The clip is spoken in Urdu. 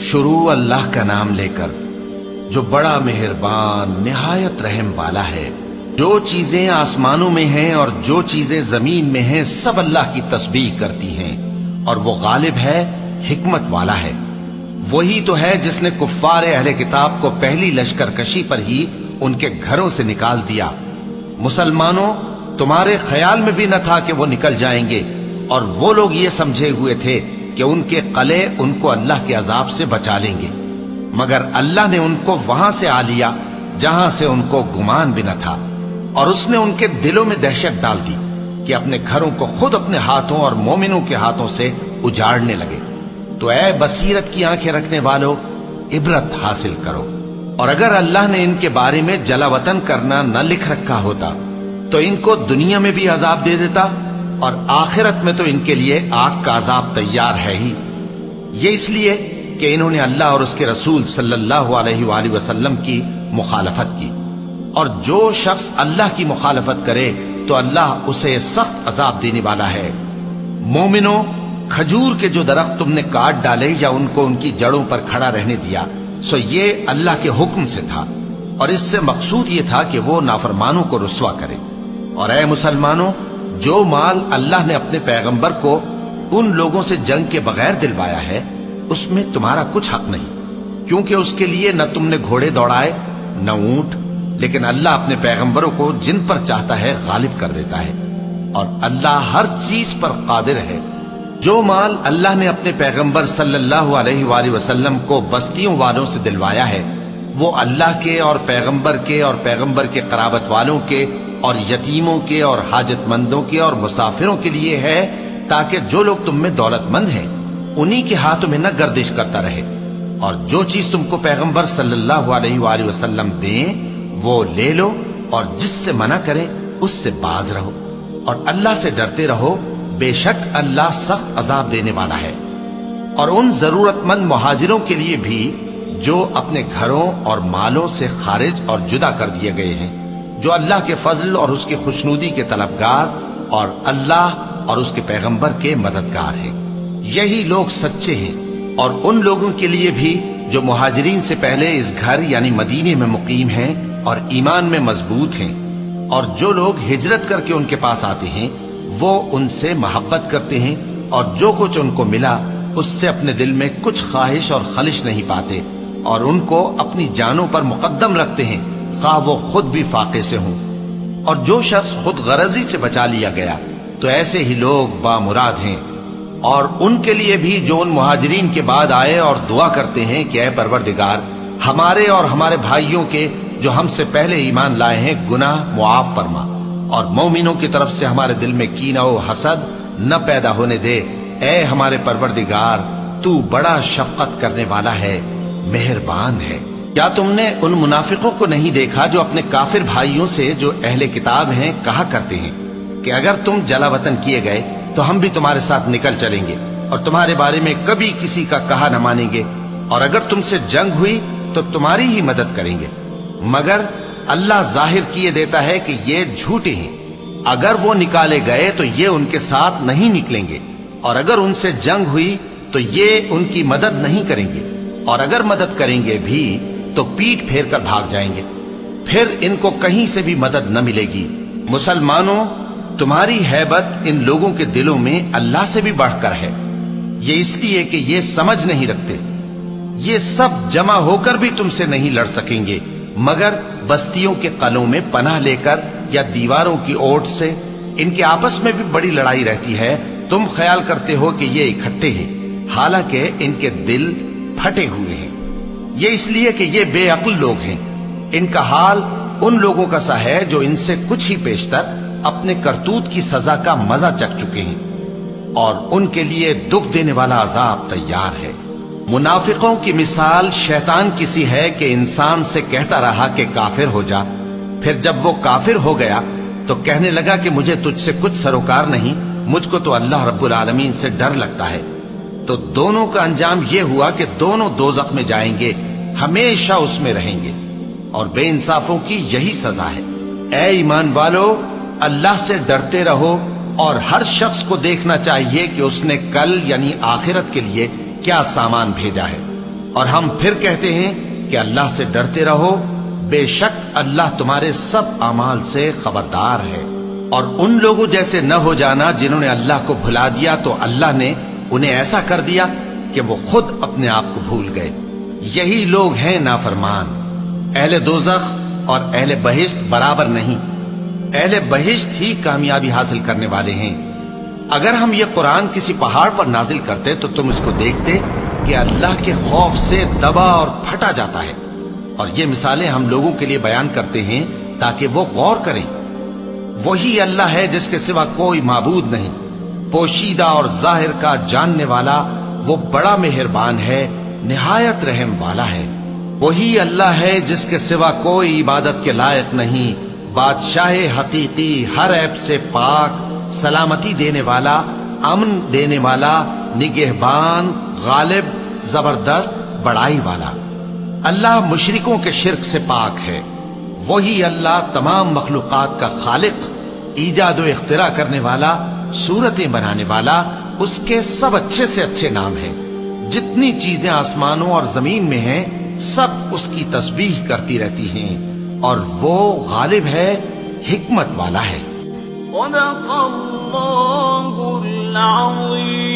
شروع اللہ کا نام لے کر جو بڑا مہربان نہایت رحم والا ہے۔ جو چیزیں آسمانوں میں ہیں اور جو چیزیں زمین میں ہیں سب اللہ کی تسبیح کرتی ہیں، اور وہ غالب ہے، حکمت والا ہے۔ وہی تو ہے جس نے کفار اہل کتاب کو پہلی لشکر کشی پر ہی ان کے گھروں سے نکال دیا۔ مسلمانوں، تمہارے خیال میں بھی نہ تھا کہ وہ نکل جائیں گے، اور وہ لوگ یہ سمجھے ہوئے تھے کہ ان کے قلعے ان کو اللہ کے عذاب سے بچا لیں گے، مگر اللہ نے ان کو وہاں سے آ لیا جہاں سے ان کو گمان بھی نہ تھا، اور اس نے ان کے دلوں میں دہشت ڈال دی کہ اپنے گھروں کو خود اپنے ہاتھوں اور مومنوں کے ہاتھوں سے اجاڑنے لگے۔ تو اے بصیرت کی آنکھیں رکھنے والو، عبرت حاصل کرو۔ اور اگر اللہ نے ان کے بارے میں جلا وطن کرنا نہ لکھ رکھا ہوتا تو ان کو دنیا میں بھی عذاب دے دیتا، اور آخرت میں تو ان کے لیے آگ کا عذاب تیار ہے ہی۔ یہ اس لیے کہ انہوں نے اللہ اور اس کے رسول صلی اللہ علیہ وآلہ وسلم کی مخالفت کی، اور جو شخص اللہ کی مخالفت کرے تو اللہ اسے سخت عذاب دینے والا ہے۔ مومنوں، کھجور کے جو درخت تم نے کاٹ ڈالے یا ان کو ان کی جڑوں پر کھڑا رہنے دیا، سو یہ اللہ کے حکم سے تھا، اور اس سے مقصود یہ تھا کہ وہ نافرمانوں کو رسوا کرے۔ اور اے مسلمانوں، جو مال اللہ نے اپنے پیغمبر کو ان لوگوں سے جنگ کے بغیر دلوایا ہے اس میں تمہارا کچھ حق نہیں، کیونکہ اس کے لیے نہ تم نے گھوڑے دوڑائے نہ اونٹ، لیکن اللہ اپنے پیغمبروں کو جن پر چاہتا ہے غالب کر دیتا ہے، اور اللہ ہر چیز پر قادر ہے۔ جو مال اللہ نے اپنے پیغمبر صلی اللہ علیہ وآلہ وسلم کو بستیوں والوں سے دلوایا ہے وہ اللہ کے اور پیغمبر کے اور پیغمبر کے قرابت والوں کے اور یتیموں کے اور حاجت مندوں کے اور مسافروں کے لیے ہے، تاکہ جو لوگ تم میں دولت مند ہیں انہی کے ہاتھوں میں نہ گردش کرتا رہے، اور جو چیز تم کو پیغمبر صلی اللہ علیہ وآلہ وسلم دیں وہ لے لو، اور جس سے منع کریں اس سے باز رہو، اور اللہ سے ڈرتے رہو، بے شک اللہ سخت عذاب دینے والا ہے۔ اور ان ضرورت مند مہاجروں کے لیے بھی جو اپنے گھروں اور مالوں سے خارج اور جدا کر دیے گئے ہیں، جو اللہ کے فضل اور اس کی خوشنودی کے طلبگار اور اللہ اور اس کے پیغمبر کے مددگار ہیں، یہی لوگ سچے ہیں۔ اور ان لوگوں کے لیے بھی جو مہاجرین سے پہلے اس گھر یعنی مدینے میں مقیم ہیں اور ایمان میں مضبوط ہیں، اور جو لوگ ہجرت کر کے ان کے پاس آتے ہیں وہ ان سے محبت کرتے ہیں، اور جو کچھ ان کو ملا اس سے اپنے دل میں کچھ خواہش اور خلش نہیں پاتے، اور ان کو اپنی جانوں پر مقدم رکھتے ہیں خواہ وہ خود بھی فاقے سے ہوں۔ اور جو شخص خود غرضی سے بچا لیا گیا تو ایسے ہی لوگ بامراد ہیں۔ اور ان کے لیے بھی جو ان مہاجرین کے بعد آئے اور دعا کرتے ہیں کہ اے پروردگار، ہمارے اور ہمارے بھائیوں کے جو ہم سے پہلے ایمان لائے ہیں گناہ معاف فرما، اور مومنوں کی طرف سے ہمارے دل میں کینہ و حسد نہ پیدا ہونے دے۔ اے ہمارے پروردگار، تو بڑا شفقت کرنے والا ہے، مہربان ہے۔ کیا تم نے ان منافقوں کو نہیں دیکھا جو اپنے کافر بھائیوں سے جو اہل کتاب ہیں کہا کرتے ہیں کہ اگر تم جلا وطن کیے گئے تو ہم بھی تمہارے ساتھ نکل چلیں گے، اور تمہارے بارے میں کبھی کسی کا کہا نہ مانیں گے، اور اگر تم سے جنگ ہوئی تو تمہاری ہی مدد کریں گے، مگر اللہ ظاہر کیے دیتا ہے کہ یہ جھوٹے ہیں۔ اگر وہ نکالے گئے تو یہ ان کے ساتھ نہیں نکلیں گے، اور اگر ان سے جنگ ہوئی تو یہ ان کی مدد نہیں کریں گے، اور اگر مدد کریں گے بھی تو پیٹ پھیر کر بھاگ جائیں گے، پھر ان کو کہیں سے بھی مدد نہ ملے گی۔ مسلمانوں، تمہاری ہیبت ان لوگوں کے دلوں میں اللہ سے بھی بڑھ کر ہے، یہ اس لیے کہ یہ سمجھ نہیں رکھتے۔ یہ سب جمع ہو کر بھی تم سے نہیں لڑ سکیں گے، مگر بستیوں کے قلعوں میں پناہ لے کر یا دیواروں کی اوٹ سے۔ ان کے آپس میں بھی بڑی لڑائی رہتی ہے، تم خیال کرتے ہو کہ یہ اکٹھے ہیں، حالانکہ ان کے دل پھٹے ہوئے ہیں۔ یہ اس لیے کہ یہ بے عقل لوگ ہیں۔ ان کا حال ان لوگوں کا سا ہے جو ان سے کچھ ہی پیشتر اپنے کرتوت کی سزا کا مزہ چکھ چکے ہیں، اور ان کے لیے دکھ دینے والا عذاب تیار ہے۔ منافقوں کی مثال شیطان کی سی ہے کہ انسان سے کہتا رہا کہ کافر ہو جا، پھر جب وہ کافر ہو گیا تو کہنے لگا کہ مجھے تجھ سے کچھ سروکار نہیں، مجھ کو تو اللہ رب العالمین سے ڈر لگتا ہے۔ تو دونوں کا انجام یہ ہوا کہ دونوں دوزخ میں جائیں گے، ہمیشہ اس میں رہیں گے، اور بے انصافوں کی یہی سزا ہے۔ اے ایمان والو، اللہ سے ڈرتے رہو، اور ہر شخص کو دیکھنا چاہیے کہ اس نے کل یعنی آخرت کے لیے کیا سامان بھیجا ہے، اور ہم پھر کہتے ہیں کہ اللہ سے ڈرتے رہو، بے شک اللہ تمہارے سب اعمال سے خبردار ہے۔ اور ان لوگوں جیسے نہ ہو جانا جنہوں نے اللہ کو بھلا دیا تو اللہ نے انہیں ایسا کر دیا کہ وہ خود اپنے آپ کو بھول گئے۔ یہی لوگ ہیں نافرمان۔ اہل دوزخ اور اہل بہشت برابر نہیں، اہل بہشت ہی کامیابی حاصل کرنے والے ہیں۔ اگر ہم یہ قرآن کسی پہاڑ پر نازل کرتے تو تم اس کو دیکھتے کہ اللہ کے خوف سے دبا اور پھٹا جاتا ہے۔ اور یہ مثالیں ہم لوگوں کے لیے بیان کرتے ہیں تاکہ وہ غور کریں۔ وہی اللہ ہے جس کے سوا کوئی معبود نہیں، پوشیدہ اور ظاہر کا جاننے والا، وہ بڑا مہربان ہے، نہایت رحم والا ہے۔ وہی اللہ ہے جس کے سوا کوئی عبادت کے لائق نہیں، بادشاہ حقیقی، ہر عیب سے پاک، سلامتی دینے والا، امن دینے والا، نگہبان، غالب، زبردست، بڑائی والا۔ اللہ مشرکوں کے شرک سے پاک ہے۔ وہی اللہ تمام مخلوقات کا خالق، ایجاد و اختراع کرنے والا، صورتیں بنانے والا، اس کے سب اچھے سے اچھے نام ہیں۔ جتنی چیزیں آسمانوں اور زمین میں ہیں سب اس کی تسبیح کرتی رہتی ہیں، اور وہ غالب ہے، حکمت والا ہے۔ صدق اللہ العظیم۔